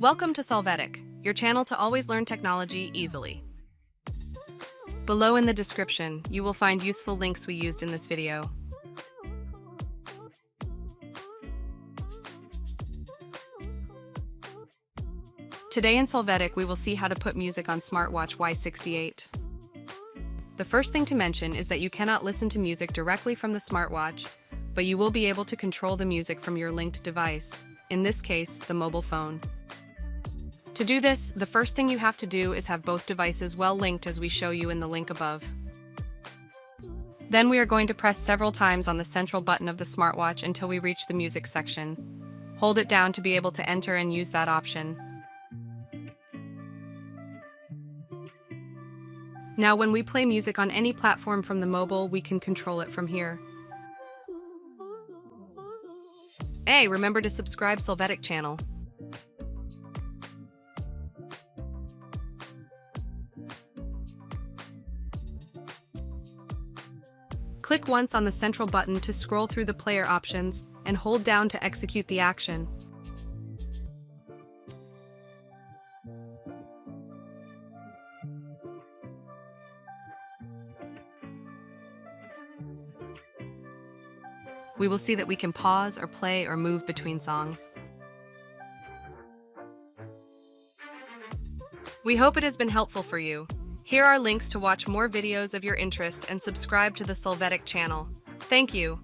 Welcome to Solvetic, your channel to always learn technology easily. Below in the description, you will find useful links we used in this video. Today in Solvetic, we will see how to put music on Smartwatch Y68. The first thing to mention is that you cannot listen to music directly from the smartwatch, but you will be able to control the music from your linked device, in this case, the mobile phone. To do this, the first thing you have to do is have both devices well linked as we show you in the link above. Then we are going to press several times on the central button of the smartwatch until we reach the music section. Hold it down to be able to enter and use that option. Now when we play music on any platform from the mobile, we can control it from here. Hey, remember to subscribe Solvetic channel. Click once on the central button to scroll through the player options and hold down to execute the action. We will see that we can pause or play or move between songs. We hope it has been helpful for you. Here are links to watch more videos of your interest and subscribe to the Solvetic channel. Thank you.